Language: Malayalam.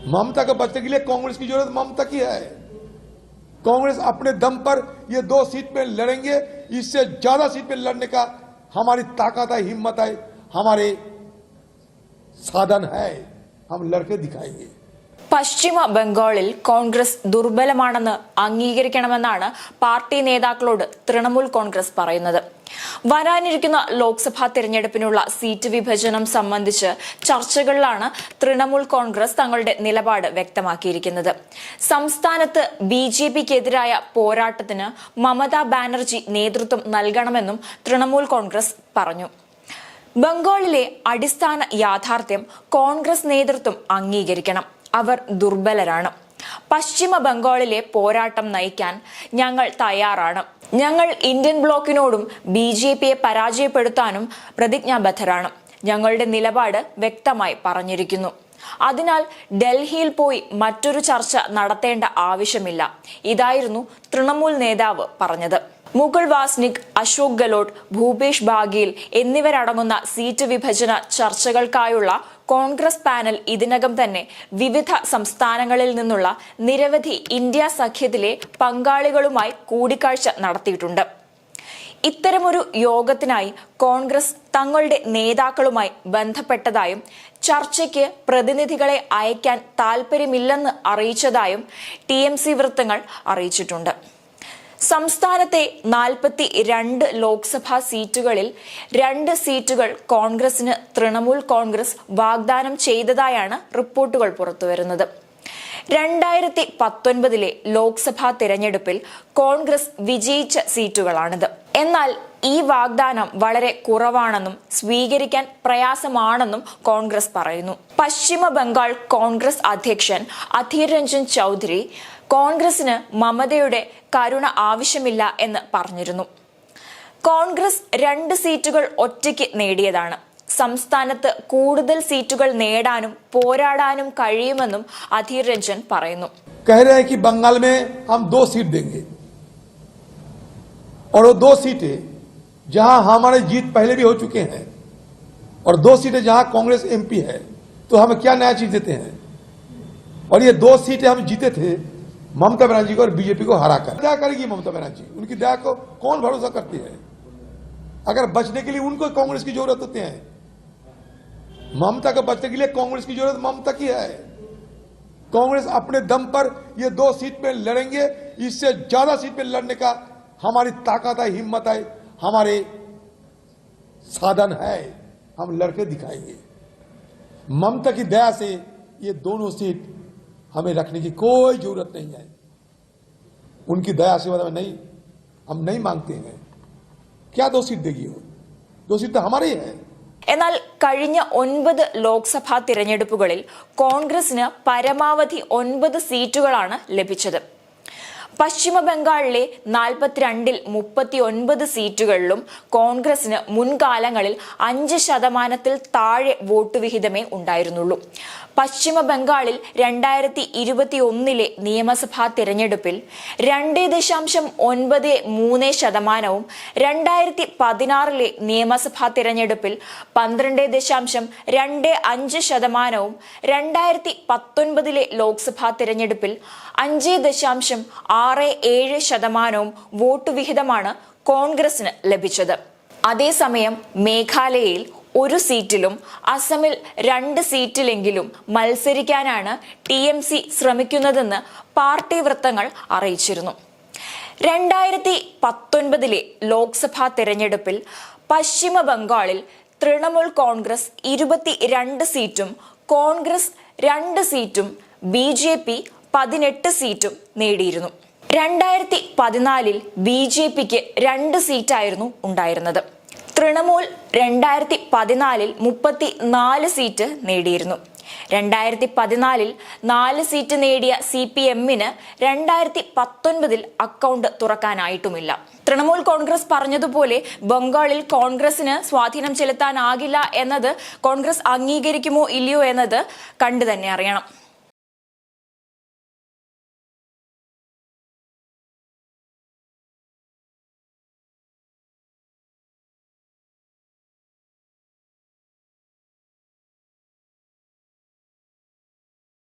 ममता को बचने के लिए कांग्रेस की जरूरत ममता की है। कांग्रेस अपने दम पर ये 2 सीट पे लड़ेंगे, इससे ज्यादा सीट पे लड़ने का हमारी ताकत है, हिम्मत है, हमारे साधन है, हम लड़के दिखाएंगे। പശ്ചിമ ബംഗാളിൽ കോൺഗ്രസ് ദുർബലമാണെന്ന് അംഗീകരിക്കണമെന്നാണ് പാർട്ടി നേതാക്കളോട് തൃണമൂൽ കോൺഗ്രസ് പറയുന്നത്. വരാനിരിക്കുന്ന ലോക്സഭാ തിരഞ്ഞെടുപ്പിനുള്ള സീറ്റ് വിഭജനം സംബന്ധിച്ച് ചർച്ചകളിലാണ് തൃണമൂൽ കോൺഗ്രസ് തങ്ങളുടെ നിലപാട് വ്യക്തമാക്കിയിരിക്കുന്നത്. സംസ്ഥാനത്ത് ബിജെപിക്കെതിരായ പോരാട്ടത്തിന് മമതാ ബാനർജി നേതൃത്വം നൽകണമെന്നും തൃണമൂൽ കോൺഗ്രസ് പറഞ്ഞു. ബംഗാളിലെ അടിസ്ഥാന യാഥാർത്ഥ്യം കോൺഗ്രസ് നേതൃത്വം അംഗീകരിക്കണം. അവർ ദുർബലരാണ്. പശ്ചിമ ബംഗാളിലെ പോരാട്ടം നയിക്കാൻ ഞങ്ങൾ തയ്യാറാണ്. ഞങ്ങൾ ഇന്ത്യൻ ബ്ലോക്കിനോടും ബിജെപിയെ പരാജയപ്പെടുത്താനും പ്രതിജ്ഞാബദ്ധരാണ്. ഞങ്ങളുടെ നിലപാട് വ്യക്തമായി പറഞ്ഞിരിക്കുന്നു. അതിനാൽ ഡൽഹിയിൽ പോയി മറ്റൊരു ചർച്ച നടത്തേണ്ട ആവശ്യമില്ല. ഇതായിരുന്നു തൃണമൂൽ നേതാവ് പറഞ്ഞത്. മുകുൾ വാസ്നിക്, അശോക് ഗെഹ്ലോട്ട്, ഭൂപേഷ് ബാഗേൽ എന്നിവരടങ്ങുന്ന സീറ്റ് വിഭജന ചർച്ചകൾക്കായുള്ള കോൺഗ്രസ് പാനൽ ഇതിനകം തന്നെ വിവിധ സംസ്ഥാനങ്ങളിൽ നിന്നുള്ള നിരവധി ഇന്ത്യ സഖ്യത്തിലെ പങ്കാളികളുമായി കൂടിക്കാഴ്ച നടത്തിയിട്ടുണ്ട്. ഇത്തരമൊരു യോഗത്തിനായി കോൺഗ്രസ് തങ്ങളുടെ നേതാക്കളുമായി ബന്ധപ്പെട്ടതായും ചർച്ചയ്ക്ക് പ്രതിനിധികളെ അയക്കാൻ താൽപര്യമില്ലെന്ന് അറിയിച്ചതായും TMC വൃത്തങ്ങൾ അറിയിച്ചിട്ടുണ്ട്. സംസ്ഥാനത്തെ 42 ലോക്സഭാ സീറ്റുകളിൽ 2 സീറ്റുകൾ കോൺഗ്രസിന് തൃണമൂൽ കോൺഗ്രസ് വാഗ്ദാനം ചെയ്തതായാണ് റിപ്പോർട്ടുകൾ പുറത്തുവരുന്നത്. 2019 ലോക്സഭാ തിരഞ്ഞെടുപ്പിൽ കോൺഗ്രസ് വിജയിച്ച സീറ്റുകളാണിത്. എന്നാൽ ഈ വാഗ്ദാനം വളരെ കുറവാണെന്നും സ്വീകരിക്കാൻ പ്രയാസമാണെന്നും കോൺഗ്രസ് പറയുന്നു. പശ്ചിമ ബംഗാൾ കോൺഗ്രസ് അധ്യക്ഷൻ അധീർ രഞ്ജൻ ചൌധരി കോൺഗ്രസിന് മമതയുടെ കരുണ ആവശ്യമില്ല എന്ന് പറഞ്ഞിരുന്നു. കോൺഗ്രസ് 2 സീറ്റുകൾ ഒറ്റയ്ക്ക് നേടിയതാണ്. സംസ്ഥാനത്ത് കൂടുതൽ സീറ്റുകൾ നേടാനും പോരാടാനും കഴിയുമെന്നും അധീർ രഞ്ജൻ പറയുന്നു. कह रहे हैं कि बंगाल में हम 2 सीट देंगे और वो 2 सीटें जहां हमारे जीत पहले भी हो चुके हैं और 2 सीटें जहां कांग्रेस MP है, तो हमें क्या नया चीज देते हैं। और ये 2 सीटें हम जीते थे ममता बनर्जी को और बीजेपी को हराकर। दया करेगी ममता बनर्जी, उनकी दया को कौन भरोसा करती है। अगर बचने के लिए उनको कांग्रेस की जरूरत होती है, ममता को बचने के लिए कांग्रेस की जरूरत ममता की है। कांग्रेस अपने दम पर ये 2 सीट पे लड़ेंगे, इससे ज्यादा सीट पे लड़ने का हमारी ताकत है, हिम्मत है, हमारे साधन है, हम लड़के दिखाएंगे। ममता की दया से ये दोनों सीट हमें रखने की कोई जरूरत नहीं है। उनकी दया से हम नहीं मांगते हैं। क्या 2 सीट देगी वो? 2 सीट तो हमारी है. എന്നാൽ കഴിഞ്ഞ 9 ലോക്സഭാ തിരഞ്ഞെടുപ്പുകളിൽ കോൺഗ്രസിന് പരമാവധി 9 സീറ്റുകളാണ് ലഭിച്ചത്. പശ്ചിമ ബംഗാളിലെ 42ൽ 39 സീറ്റുകളിലും കോൺഗ്രസിന് മുൻകാലങ്ങളിൽ 5% താഴെ വോട്ട് വിഹിതമേ ഉണ്ടായിരുന്നുള്ളൂ. പശ്ചിമ ബംഗാളിൽ 2021 നിയമസഭാ തിരഞ്ഞെടുപ്പിൽ 2.93%, 2016 നിയമസഭാ തിരഞ്ഞെടുപ്പിൽ 12.25%, 2019 ലോക്സഭാ തിരഞ്ഞെടുപ്പിൽ 5.67% വോട്ട് വിഹിതമാണ് കോൺഗ്രസിന് ലഭിച്ചത്. അതേസമയം മേഘാലയയിൽ 1 സീറ്റിലും അസമിൽ 2 സീറ്റിലെങ്കിലും മത്സരിക്കാനാണ് TMC ശ്രമിക്കുന്നതെന്ന് പാർട്ടി വൃത്തങ്ങൾ അറിയിച്ചിരുന്നു. 2019 ലോക്സഭാ തിരഞ്ഞെടുപ്പിൽ പശ്ചിമ ബംഗാളിൽ തൃണമൂൽ കോൺഗ്രസ് 22 സീറ്റും കോൺഗ്രസ് 2 സീറ്റും BJP 18 സീറ്റും നേടിയിരുന്നു. 2014 BJPക്ക് 2 സീറ്റായിരുന്നു ഉണ്ടായിരുന്നത്. തൃണമൂൽ 2014 34 സീറ്റ് നേടിയിരുന്നു. 2014 4 സീറ്റ് നേടിയ CPMന് 2019 അക്കൗണ്ട് തുറക്കാനായിട്ടുമില്ല. തൃണമൂൽ കോൺഗ്രസ് പറഞ്ഞതുപോലെ ബംഗാളിൽ കോൺഗ്രസിന് സ്വാധീനം ചെലുത്താനാകില്ല എന്നത് കോൺഗ്രസ് അംഗീകരിക്കുമോ ഇല്ലയോ എന്നത് കണ്ടു തന്നെ അറിയണം.